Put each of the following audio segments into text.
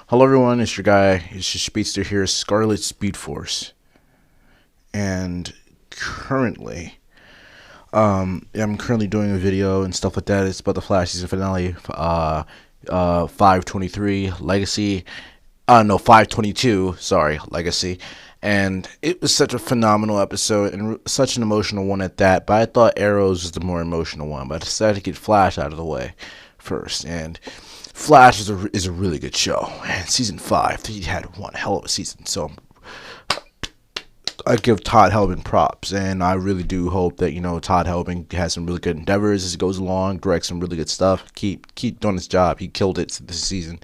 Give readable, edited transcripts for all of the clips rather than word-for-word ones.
Hello everyone, it's your guy, it's your speedster here, Scarlet Speed Force. And currently, I'm currently doing a video and stuff like that. It's about the Flash season finale, 523 Legacy. No, 522, sorry, Legacy. And it was such a phenomenal episode and such an emotional one at that. But I thought Arrows was the more emotional one, but I decided to get Flash out of the way first. And Flash is a really good show. And season 5, he had one hell of a season. So I give Todd Helbing props, and I really do hope that Todd Helbing has some really good endeavors as he goes along, directs some really good stuff. Keep doing his job. He killed it this season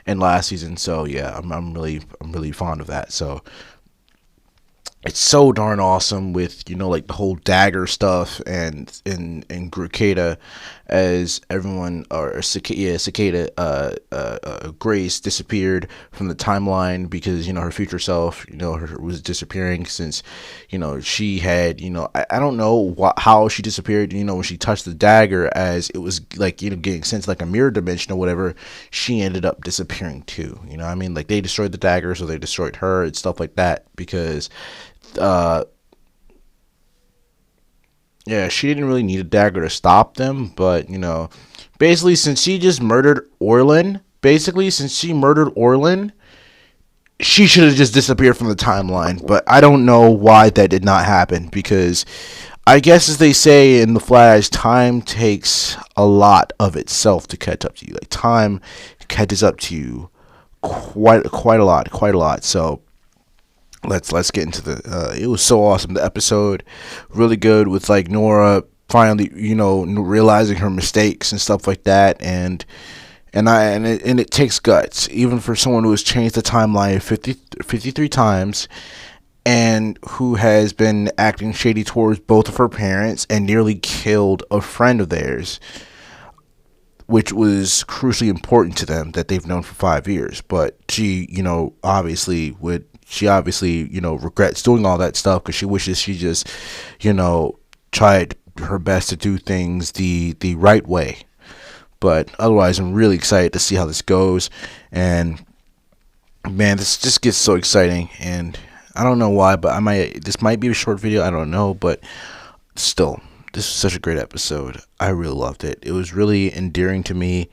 and last season. So yeah, I'm really fond of that. So it's so darn awesome with like the whole dagger stuff and Grukada as everyone or Cicada Grace disappeared from the timeline because her future self was disappearing since she had I don't know how she disappeared when she touched the dagger as it was like getting sent to like a mirror dimension or whatever. She ended up disappearing too. I mean, like, they destroyed the dagger, so they destroyed her and stuff like that because uh yeah, she didn't really need a dagger to stop them, but basically since she just murdered Orlin, she should have just disappeared from the timeline. But I don't know why that did not happen because I guess, as they say in the Flash, time takes a lot of itself to catch up to you. Like, time catches up to you quite a lot. So let's get into the it was so awesome, the episode, really good, with like Nora finally realizing her mistakes and stuff like that. And it takes guts even for someone who has changed the timeline 53 times and who has been acting shady towards both of her parents and nearly killed a friend of theirs, which was crucially important to them, that they've known for 5 years. But she, obviously, regrets doing all that stuff because she wishes she just, tried her best to do things the right way. But otherwise, I'm really excited to see how this goes. And man, this just gets so exciting. And I don't know why, but this might be a short video. I don't know, but still, this was such a great episode. I really loved it. It was really endearing to me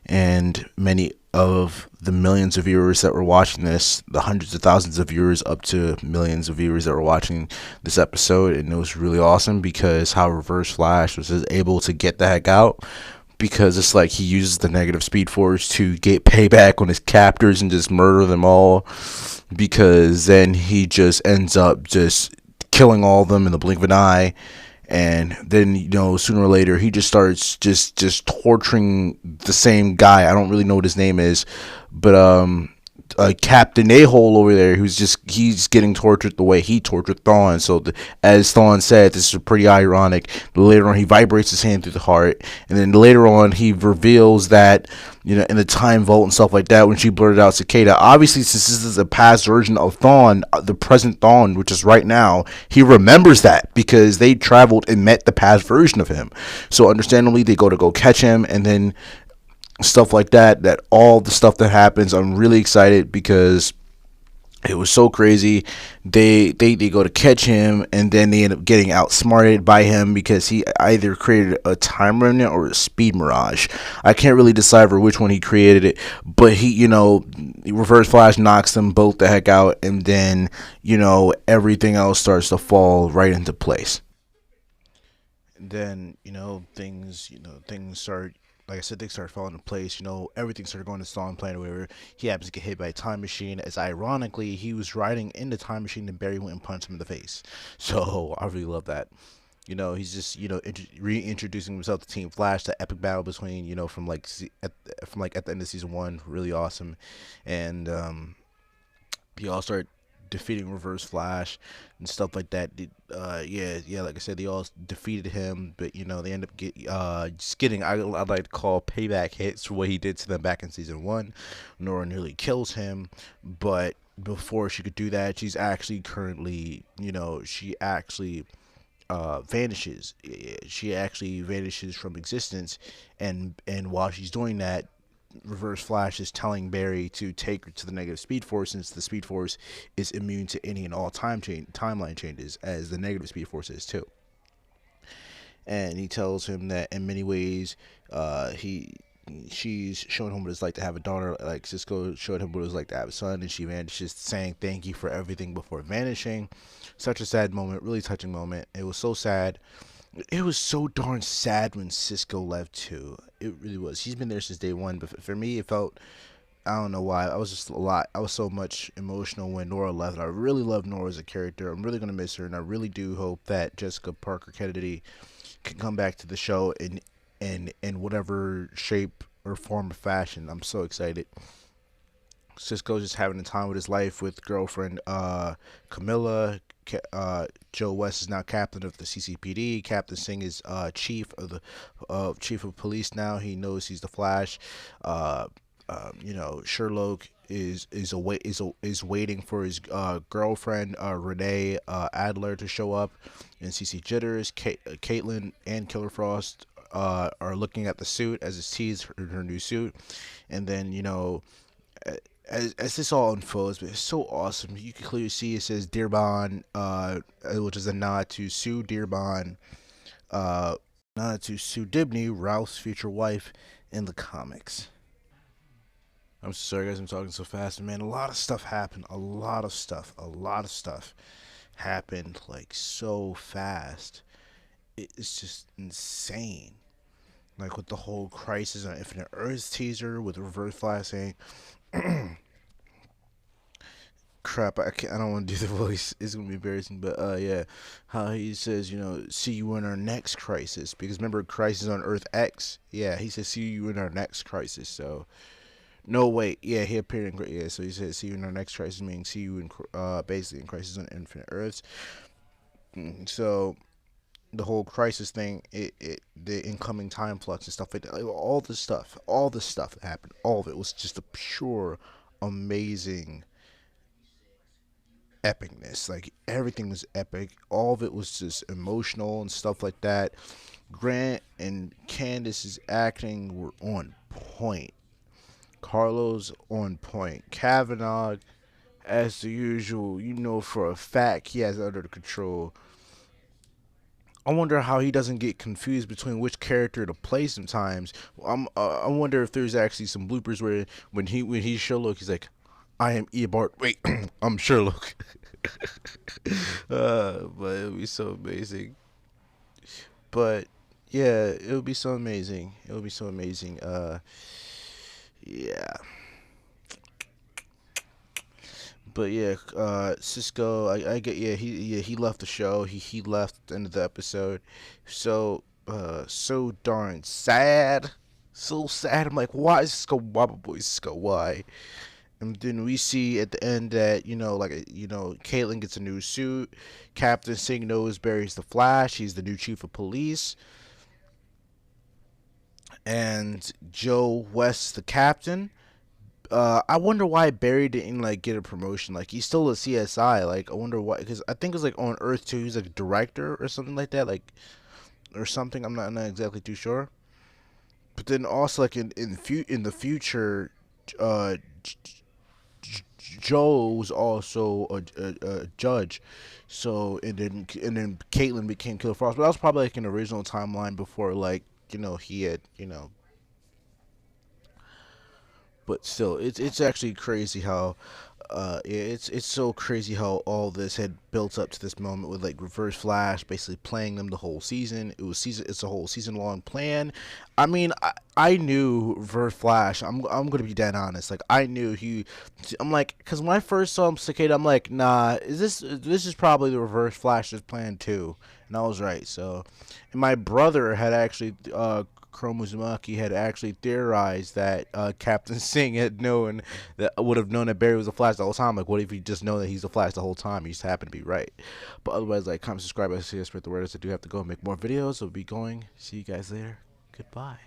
and many of the millions of viewers that were watching this, the hundreds of thousands of viewers up to millions of viewers that were watching this episode. And it was really awesome because how Reverse Flash was just able to get the heck out, because it's like he uses the negative Speed Force to get payback on his captors and just murder them all, because then he just ends up just killing all of them in the blink of an eye. And then sooner or later he just starts just torturing the same guy. I don't really know what his name is, but Captain A-hole over there, he's getting tortured the way he tortured Thawne. So as Thawne said, this is pretty ironic. Later on, he vibrates his hand through the heart, and then later on, he reveals that in the time vault and stuff like that, when she blurted out Cicada. Obviously, since this is a past version of Thawne, the present Thawne, which is right now, he remembers that because they traveled and met the past version of him. So understandably, they go catch him, and then stuff like that all the stuff that happens, I'm really excited because it was so crazy. They go to catch him, and then they end up getting outsmarted by him because he either created a time remnant or a speed mirage. I can't really decipher which one he created it, but he Reverse Flash knocks them both the heck out, and then everything else starts to fall right into place. And then things start, like I said, things start falling into place. Everything started going to Stalin plan or whatever. He happens to get hit by a time machine, as ironically he was riding in the time machine and Barry went and punched him in the face. So I really love that. He's just reintroducing himself to Team Flash. The epic battle between at the end of season 1, really awesome. And he all start defeating Reverse Flash and stuff like that. Yeah, like I said, they all defeated him, but they end up just getting, I'd like to call, payback hits for what he did to them back in season 1. Nora nearly kills him, but before she could do that, she's actually currently, she actually vanishes. She actually vanishes from existence, and while she's doing that, Reverse Flash is telling Barry to take her to the negative Speed Force, since the Speed Force is immune to any and all timeline changes, as the negative Speed Force is too. And he tells him that in many ways, she's showing him what it's like to have a daughter, like Cisco showed him what it was like to have a son, and she vanishes, saying thank you for everything before vanishing. Such a sad moment, really touching moment. It was so sad. It was so darn sad when Cisco left too. It really was. He's been there since day one, but for me, it felt, I don't know why. I was just a lot. I was so much emotional when Nora left. I really love Nora as a character. I'm really gonna miss her, and I really do hope that Jessica Parker Kennedy can come back to the show in whatever shape or form or fashion. I'm so excited. Cisco's just having the time with his life with girlfriend Camilla. Joe West is now captain of the CCPD. Captain Singh is chief of police now. He knows he's the Flash. Sherlock is waiting for his girlfriend Renee Adler to show up in CC Jitters. Caitlin and Killer Frost are looking at the suit as it's teased her new suit, and then as this all unfolds, but it's so awesome. You can clearly see it says Dearborn, which is a nod to Sue Dearborn, nod to Sue Dibney, Ralph's future wife in the comics. I'm sorry, guys, I'm talking so fast, man. A lot of stuff happened. A lot of stuff happened, like, so fast. It's just insane. Like, with the whole Crisis on Infinite Earths teaser, with Reverse Flash saying, crap, I don't want to do the voice. It's going to be embarrassing, but, yeah. How he says, see you in our next crisis. Because remember, Crisis on Earth X? Yeah, he says, see you in our next crisis, so... No, wait. Yeah, he appeared in... Yeah, so he said, see you in our next crisis, meaning see you in... basically in Crisis on Infinite Earths. So, the whole Crisis thing, the incoming time flux and stuff like that, like, all this stuff that happened, all of it was just a pure, amazing epicness. Like, everything was epic. All of it was just emotional and stuff like that. Grant and Candace's acting were on point. Carlos on point. Kavanaugh, as the usual, for a fact he has it under control. I wonder how he doesn't get confused between which character to play sometimes. I wonder if there's actually some bloopers where when he's Sherlock, he's like, I am Eobard. Wait, I'm Sherlock. But it would be so amazing. But yeah, it would be so amazing. Yeah. But yeah, Cisco, I get, he left the show. He left at the end of the episode. So darn sad. So sad. I'm like, why is Cisco? Why, my boy Cisco? Why? And then we see at the end that Caitlin gets a new suit. Captain Singh knows Barry's the Flash. He's the new chief of police. And Joe West's the captain. I wonder why Barry didn't get a promotion. Like, he's still a CSI. Like, I wonder why, because I think it was on Earth 2 he's a director or something like that, or something. I'm not exactly too sure. But then also in the future, Joe was also a judge. So and then Caitlin became Killer Frost. But that was probably an original timeline before he had But still, it's actually crazy how, it's so crazy how all this had built up to this moment with Reverse Flash basically playing them the whole season. It's a whole season long plan. I mean, I knew Reverse Flash. I'm gonna be dead honest. I knew I'm like, because when I first saw him Cicada, I'm like, nah, this is probably the Reverse Flash's plan too, and I was right. So, and my brother had actually Kromuzumaki had actually theorized that Captain Singh would have known that Barry was the Flash the whole time. Like, what if he just know that he's the Flash the whole time? He just happened to be right. But otherwise, comment, subscribe, I see, spread the word. As I do have to go and make more videos. So we'll be going. See you guys later. Goodbye.